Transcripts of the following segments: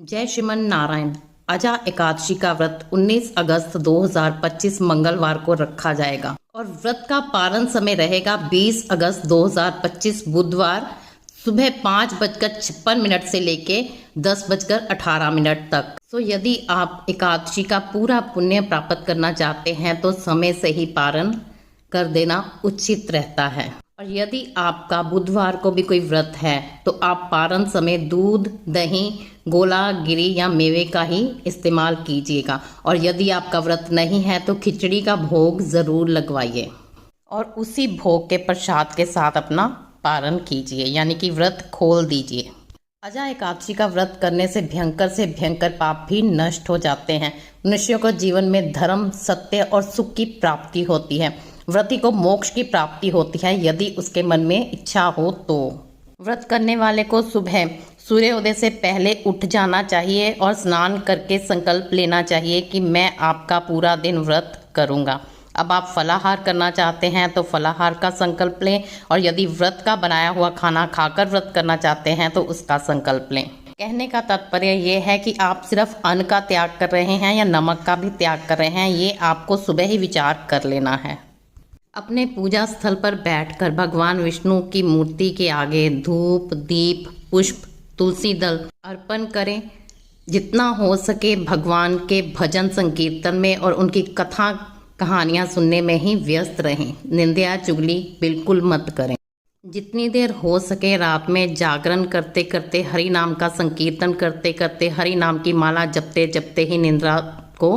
जय श्रीमन नारायण। अजा एकादशी का व्रत 19 अगस्त 2025 मंगलवार को रखा जाएगा और व्रत का पारण समय रहेगा 20 अगस्त 2025 बुधवार सुबह 5:56 से लेके 10:18 तक। तो यदि आप एकादशी का पूरा पुण्य प्राप्त करना चाहते हैं तो समय से ही पारण कर देना उचित रहता है। और यदि आपका बुधवार को भी कोई व्रत है तो आप पारण समय दूध, दही, गोला, गिरी या मेवे का ही इस्तेमाल कीजिएगा। और यदि आपका व्रत नहीं है तो खिचड़ी का भोग ज़रूर लगवाइए और उसी भोग के प्रसाद के साथ अपना पारण कीजिए, यानी कि व्रत खोल दीजिए। अजा एकादशी का व्रत करने से भयंकर पाप भी नष्ट हो जाते हैं। मनुष्यों को जीवन में धर्म, सत्य और सुख की प्राप्ति होती है। व्रती को मोक्ष की प्राप्ति होती है यदि उसके मन में इच्छा हो तो। व्रत करने वाले को सुबह सूर्योदय से पहले उठ जाना चाहिए और स्नान करके संकल्प लेना चाहिए कि मैं आपका पूरा दिन व्रत करूंगा। अब आप फलाहार करना चाहते हैं तो फलाहार का संकल्प लें, और यदि व्रत का बनाया हुआ खाना खाकर व्रत करना चाहते हैं तो उसका संकल्प लें। कहने का तात्पर्य ये है कि आप सिर्फ अन्न का त्याग कर रहे हैं या नमक का भी त्याग कर रहे हैं, ये आपको सुबह ही विचार कर लेना है। अपने पूजा स्थल पर बैठकर भगवान विष्णु की मूर्ति के आगे धूप, दीप, पुष्प, तुलसी दल अर्पण करें। जितना हो सके भगवान के भजन संकीर्तन में और उनकी कथा कहानियाँ सुनने में ही व्यस्त रहें। निंदा चुगली बिल्कुल मत करें। जितनी देर हो सके रात में जागरण करते करते, हरि नाम का संकीर्तन करते करते, हरि नाम की माला जपते जपते ही निद्रा को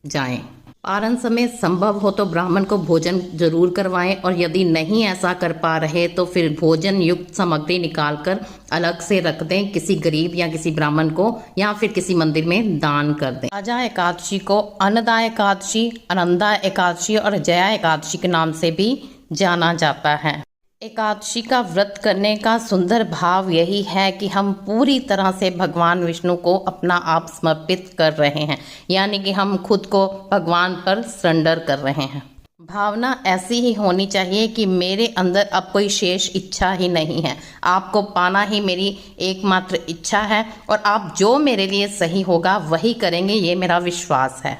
जाएं। पारण समय संभव हो तो ब्राह्मण को भोजन जरूर करवाएं, और यदि नहीं ऐसा कर पा रहे तो फिर भोजन युक्त सामग्री निकालकर अलग से रख दें, किसी गरीब या किसी ब्राह्मण को या फिर किसी मंदिर में दान कर दें। अजा एकादशी को अन्नदा एकादशी, आनंदा एकादशी और जया एकादशी के नाम से भी जाना जाता है। एकादशी का व्रत करने का सुंदर भाव यही है कि हम पूरी तरह से भगवान विष्णु को अपना आप समर्पित कर रहे हैं, यानी कि हम खुद को भगवान पर सरेंडर कर रहे हैं। भावना ऐसी ही होनी चाहिए कि मेरे अंदर अब कोई शेष इच्छा ही नहीं है, आपको पाना ही मेरी एकमात्र इच्छा है और आप जो मेरे लिए सही होगा वही करेंगे, ये मेरा विश्वास है।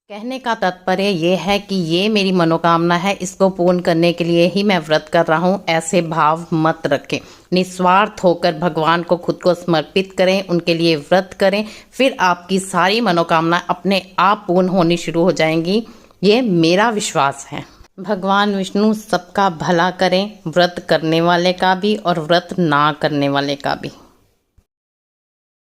कहने का तात्पर्य ये है कि ये मेरी मनोकामना है, इसको पूर्ण करने के लिए ही मैं व्रत कर रहा हूँ, ऐसे भाव मत रखें। निस्वार्थ होकर भगवान को खुद को समर्पित करें, उनके लिए व्रत करें, फिर आपकी सारी मनोकामना अपने आप पूर्ण होनी शुरू हो जाएंगी, ये मेरा विश्वास है। भगवान विष्णु सबका भला करें, व्रत करने वाले का भी और व्रत ना करने वाले का भी।